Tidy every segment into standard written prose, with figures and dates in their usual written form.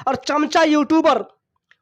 और चमचा यूट्यूबर,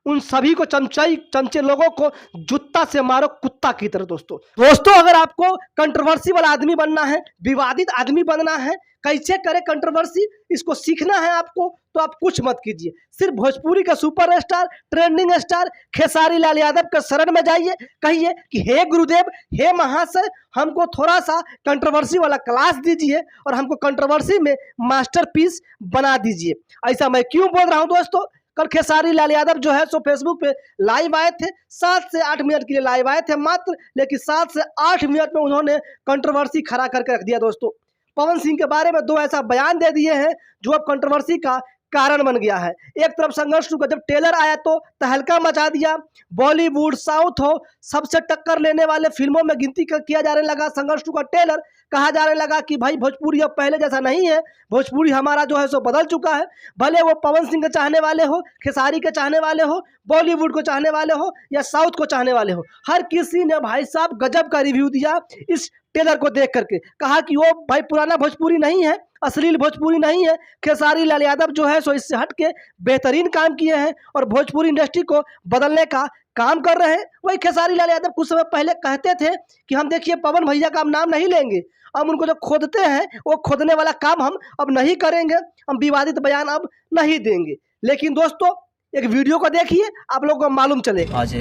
उन सभी को चमचे लोगों को जूता से मारो कुत्ता की तरह। दोस्तों अगर आपको कंट्रोवर्सी वाला आदमी बनना है, विवादित आदमी बनना है, कैसे करे कंट्रोवर्सी, इसको सीखना है आपको, तो आप कुछ मत कीजिए, सिर्फ भोजपुरी का superstar, trending star Khesari Lal Yadav के शरण में जाइए, कहिए कि हे गुरुदेव, हे महाशय, हमको थोड़ा सा कंट्रोवर्सी वाला क्लास दीजिए और हमको कंट्रोवर्सी में मास्टरपीस बना दीजिए। ऐसा मैं क्यों बोल रहा हूं दोस्तों? कल खेसारी लाल यादव जो है सो फेसबुक पे लाइव आए थे, 7 से 8 मिनट के लिए लाइव आए थे मात्र, लेकिन 7 से 8 मिनट में उन्होंने कंट्रोवर्सी खड़ा करके रख दिया। दोस्तों पवन सिंह के बारे में 2 ऐसा बयान दे दिए हैं जो अब कंट्रोवर्सी का कारण बन गया है। एक तरफ संघर्ष टू का जब ट्रेलर आया तो तहलका मचा दिया, बॉलीवुड साउथ हो सबसे टक्कर लेने वाले फिल्मों में गिनती किया जाने लगा संघर्ष टू का ट्रेलर। कहा जाने लगा कि भाई भोजपुरी अब पहले जैसा नहीं है, भोजपुरी हमारा जो है सो बदल चुका है। भले वो पवन सिंह के चाहने वाले हो, खेसारी के चाहने वाले हो, बॉलीवुड को चाहने वाले हो या साउथ को चाहने वाले हो, हर किसी ने भाई साहब गजब का रिव्यू दिया इस ट्रेलर को देख करके। कहा कि वो भाई पुराना भोजपुरी नहीं है, अश्लील भोजपुरी नहीं है, खेसारी लाल यादव जो है सो इससे हट के बेहतरीन काम किए हैं और भोजपुरी इंडस्ट्री को बदलने का काम कर रहे हैं। वही खेसारी लाल यादव कुछ समय पहले कहते थे कि हम देखिए पवन भैया का हम नाम नहीं लेंगे, हम उनको जो खोदते हैं वो खोदने वाला काम हम अब नहीं करेंगे, हम विवादित बयान अब नहीं देंगे। लेकिन दोस्तों एक वीडियो को देखिए, आप लोगों को मालूम चलेगा। आज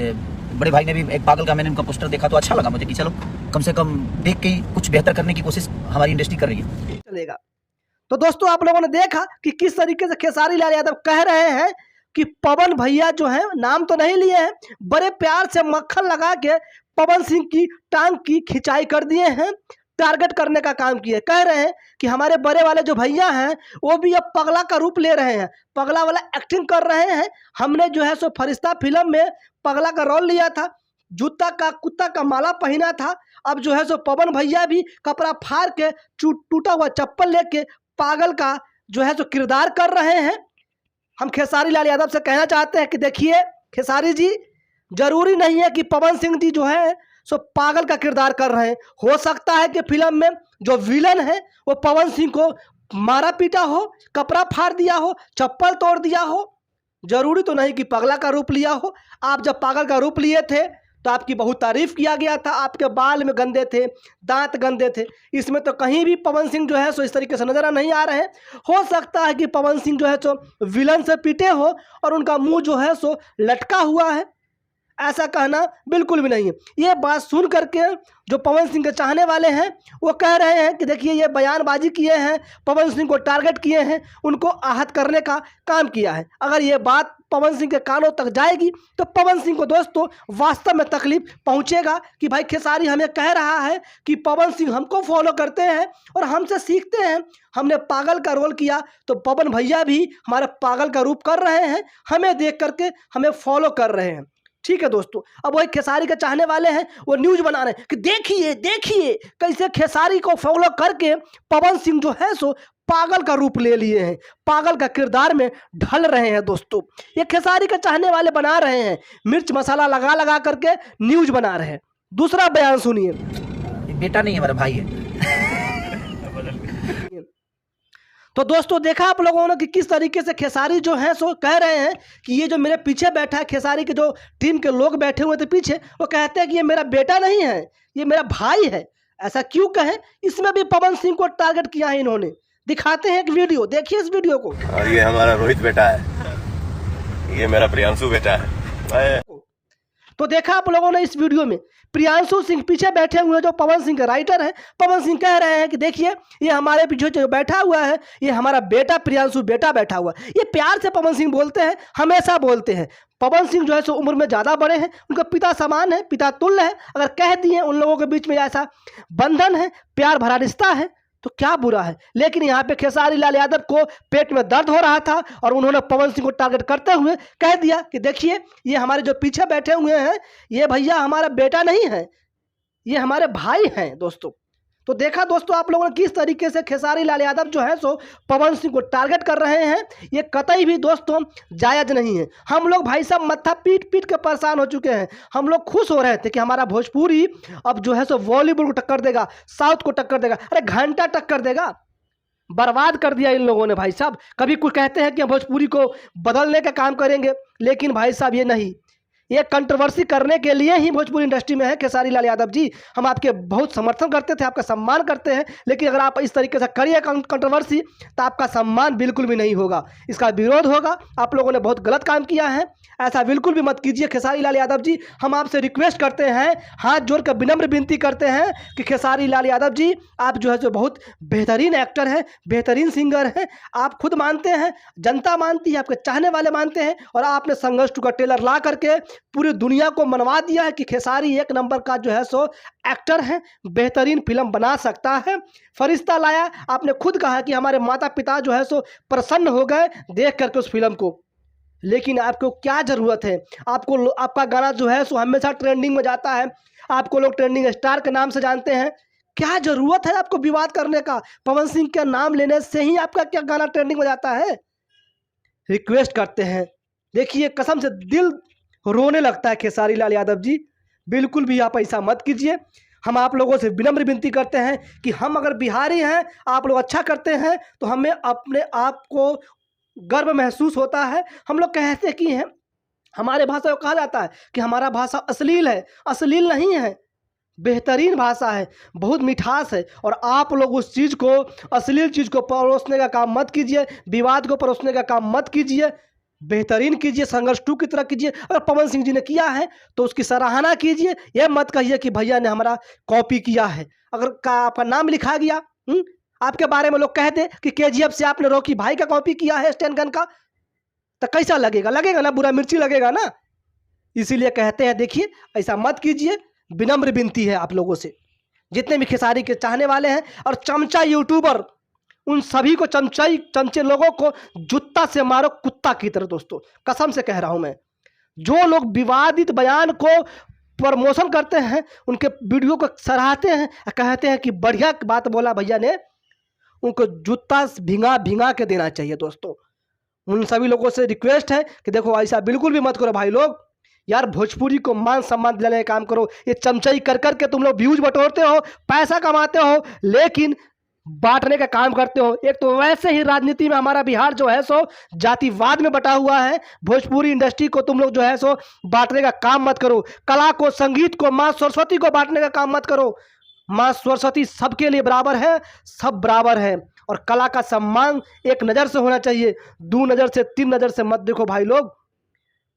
बड़े भाई ने भी एक पागल का, मैंने उनका पोस्टर देखा तो अच्छा लगा मुझे कि चलो कम से कम देख के कुछ बेहतर करने की कोशिश हमारी इंडस्ट्री कर रही है। चलेगा। तो दोस्तों आप लोगों ने देखा कि किस तरीके से खेसारी लाल यादव कह रहे हैं कि पवन भैया जो है, नाम तो नहीं लिए हैं, बड़े प्यार से मक्खन लगा के पवन सिंह की टांग की खिंचाई कर दिए हैं, टारगेट करने का काम किए। कह रहे हैं कि हमारे बड़े वाले जो भैया हैं वो भी अब पगला का रूप ले रहे हैं, पगला वाला एक्टिंग कर रहे हैं। हमने जो है सो फरिश्ता फिल्म में पगला का रोल लिया था, जूता का कुत्ता का माला पहना था, अब जो है सो पवन भैया भी कपड़ा फाड़ के टूटा हुआ चप्पल लेके पागल का जो है सो किरदार कर रहे हैं। हम खेसारी लाल यादव से कहना चाहते हैं कि देखिए खेसारी जी, जरूरी नहीं है कि पवन सिंह जी जो है सो पागल का किरदार कर रहे हैं। हो सकता है कि फिल्म में जो विलन है वो पवन सिंह को मारा पीटा हो, कपड़ा फाड़ दिया हो, चप्पल तोड़ दिया हो, जरूरी तो नहीं कि पगला का रूप लिया हो। आप जब पागल का रूप लिए थे तो आपकी बहुत तारीफ किया गया था, आपके बाल में गंदे थे, दांत गंदे थे, इसमें तो कहीं भी पवन सिंह जो है सो इस तरीके से नजर नहीं आ रहे हैं। हो सकता है कि पवन सिंह जो है सो विलन से पीटे हो और उनका मुंह जो है सो लटका हुआ है, ऐसा कहना बिल्कुल भी नहीं है। ये बात सुन करके जो पवन सिंह के चाहने वाले हैं वो कह रहे हैं कि देखिए ये बयानबाजी किए हैं, पवन सिंह को टारगेट किए हैं, उनको आहत करने का काम किया है। अगर ये बात पवन सिंह के कानों तक जाएगी तो पवन सिंह को दोस्तों वास्तव में तकलीफ पहुंचेगा कि भाई खेसारी हमें कह रहा है कि पवन सिंह हमको फॉलो करते हैं और हमसे सीखते हैं, हमने पागल का रोल किया तो पवन भैया भी हमारा पागल का रूप कर रहे हैं, हमें देख करके हमें फॉलो कर रहे हैं। ठीक है दोस्तों, अब वही खेसारी के चाहने वाले हैं वो न्यूज बना रहे हैं कि देखिए देखिए कैसे खेसारी को फॉलो करके पवन सिंह जो है सो पागल का रूप ले लिए हैं, पागल का किरदार में ढल रहे हैं। दोस्तों ये खेसारी के चाहने वाले बना रहे हैं, मिर्च मसाला लगा लगा करके न्यूज बना रहे हैं। दूसरा बयान सुनिए। बेटा नहीं हमारा भाई है। तो दोस्तों देखा आप लोगों ने कि किस तरीके से खेसारी जो है सो कह रहे हैं कि ये जो मेरे पीछे बैठा है, खेसारी के जो टीम के लोग बैठे हुए थे पीछे, वो कहते हैं कि ये मेरा बेटा नहीं है, ये मेरा भाई है। ऐसा क्यों कहें? इसमें भी पवन सिंह को टारगेट किया है इन्होंने। दिखाते हैं एक वीडियो, देखिए इस वीडियो को। और ये हमारा रोहित बेटा है, ये मेरा प्रियांशु बेटा है। तो देखा आप लोगों ने इस वीडियो में प्रियांशु सिंह पीछे बैठे हुए जो पवन सिंह के राइटर हैं, पवन सिंह कह रहे हैं कि देखिए ये हमारे पीछे जो बैठा हुआ है ये हमारा बेटा प्रियांशु बेटा बैठा हुआ है। ये प्यार से पवन सिंह बोलते हैं, हमेशा बोलते हैं। पवन सिंह जो है सो उम्र में ज़्यादा बड़े हैं, उनका पिता समान है, पिता तुल्य है। अगर कह दिए उन लोगों के बीच में ऐसा बंधन है, प्यार भरा रिश्ता है तो क्या बुरा है। लेकिन यहाँ पे खेसारी लाल यादव को पेट में दर्द हो रहा था और उन्होंने पवन सिंह को टारगेट करते हुए कह दिया कि देखिए ये हमारे जो पीछे बैठे हुए हैं ये भैया हमारा बेटा नहीं है, ये हमारे भाई हैं। दोस्तों तो देखा दोस्तों आप लोगों ने किस तरीके से खेसारी लाल यादव जो है सो पवन सिंह को टारगेट कर रहे हैं। ये कतई भी दोस्तों जायज़ नहीं है। हम लोग भाई साहब मत्था पीट पीट के परेशान हो चुके हैं। हम लोग खुश हो रहे थे कि हमारा भोजपुरी अब जो है सो बॉलीवुड को टक्कर देगा, साउथ को टक्कर देगा, अरे घंटा टक्कर देगा। बर्बाद कर दिया इन लोगों ने भाई साहब। कभी कुछ कहते हैं कि हम भोजपुरी को बदलने का काम करेंगे, लेकिन भाई साहब ये नहीं, ये कंट्रोवर्सी करने के लिए ही भोजपुरी इंडस्ट्री में है खेसारी लाल यादव जी। हम आपके बहुत समर्थन करते थे, आपका सम्मान करते हैं, लेकिन अगर आप इस तरीके से करिए कंट्रोवर्सी तो आपका सम्मान बिल्कुल भी नहीं होगा, इसका विरोध होगा। आप लोगों ने बहुत गलत काम किया है, ऐसा बिल्कुल भी मत कीजिए खेसारी लाल यादव जी। हम आपसे रिक्वेस्ट करते हैं, हाथ जोड़कर विनम्र विनती करते हैं कि खेसारी लाल यादव जी आप जो है जो बहुत बेहतरीन एक्टर हैं, बेहतरीन सिंगर हैं, आप खुद मानते हैं, जनता मानती है, आपके चाहने वाले मानते हैं, और आपने संघर्ष 2 का ट्रेलर ला करके पूरी दुनिया को मनवा दिया है कि खेसारी एक नंबर का जो है सो एक्टर है, बेहतरीन फिल्म बना सकता है। फरिश्ता लाया, आपने खुद कहा कि हमारे माता पिता जो है सो प्रसन्न हो गए देख करके उस फिल्म को, लेकिन आपको क्या ज़रूरत है? आपको आपका गाना जो है सो हमेशा ट्रेंडिंग में जाता है, आपको लोग ट्रेंडिंग स्टार के नाम से जानते हैं, क्या ज़रूरत है आपको विवाद करने का? पवन सिंह का नाम लेने से ही आपका क्या गाना ट्रेंडिंग में जाता है? रिक्वेस्ट करते हैं, देखिए कसम से दिल रोने लगता है खेसारी लाल यादव जी, बिल्कुल भी आप ऐसा मत कीजिए। हम आप लोगों से विनम्र विनती करते हैं कि हम अगर बिहारी हैं, आप लोग अच्छा करते हैं तो हमें अपने आप को गर्व महसूस होता है। हम लोग कहते कि हैं, हमारे भाषा को कहा जाता है कि हमारा भाषा अश्लील है, अश्लील नहीं है, बेहतरीन भाषा है, बहुत मिठास है। और आप लोग उस चीज़ को, अश्लील चीज़ को परोसने का काम मत कीजिए, विवाद को परोसने का काम मत कीजिए, बेहतरीन कीजिए, संघर्ष 2 की तरह कीजिए। अगर पवन सिंह जी ने किया है तो उसकी सराहना कीजिए, यह मत कहिए कि भैया ने हमारा कॉपी किया है। अगर आपका नाम लिखा गया, आपके बारे में लोग कहते कि केजीएफ से आपने रॉकी भाई का कॉपी किया है स्टैन गन का, तो कैसा लगेगा? लगेगा ना, बुरा मिर्ची लगेगा ना। इसीलिए कहते हैं देखिए ऐसा मत कीजिए, विनम्र विनती है आप लोगों से, जितने भी खेसारी के चाहने वाले हैं और चमचा यूट्यूबर, उन सभी को, चमचे लोगों को जूता से मारो कुत्ता की तरह। दोस्तों कसम से कह रहा हूं मैं, जो लोग विवादित बयान को प्रमोशन करते हैं, उनके वीडियो को सराहते हैं, कहते हैं कि बढ़िया बात बोला भैया ने, उनको जूता भिंगा भिंगा के देना चाहिए। दोस्तों उन सभी लोगों से रिक्वेस्ट है कि देखो ऐसा बिल्कुल भी मत करो भाई लोग, यार भोजपुरी को मान सम्मान दिलाने का काम करो। ये चमचाई कर करके तुम लोग व्यूज बटोरते हो, पैसा कमाते हो, लेकिन बांटने का काम करते हो। एक तो वैसे ही राजनीति में हमारा बिहार जो है सो जातिवाद में बटा हुआ है, भोजपुरी इंडस्ट्री को तुम लोग जो है सो बांटने का काम मत करो, कला को, संगीत को, माँ सरस्वती को बांटने का काम मत करो। माँ सरस्वती सबके लिए बराबर है, सब बराबर है, और कला का सम्मान एक नज़र से होना चाहिए, 2 नज़र से 3 नज़र से मत देखो भाई लोग।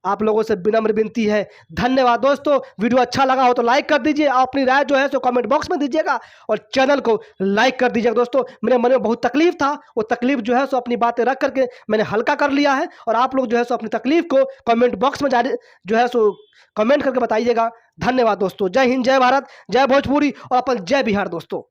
आप लोगों से विनम्र विनती है। धन्यवाद दोस्तों, वीडियो अच्छा लगा हो तो लाइक कर दीजिए, अपनी राय जो है सो कमेंट बॉक्स में दीजिएगा, और चैनल को लाइक कर दीजिएगा। दोस्तों मेरे मन में बहुत तकलीफ था, वो तकलीफ जो है सो अपनी बातें रख करके मैंने हल्का कर लिया है, और आप लोग जो है सो अपनी तकलीफ को कमेंट बॉक्स में जो है सो कमेंट करके बताइएगा। धन्यवाद दोस्तों, जय हिंद, जय भारत, जय भोजपुरी और अपन जय बिहार दोस्तों।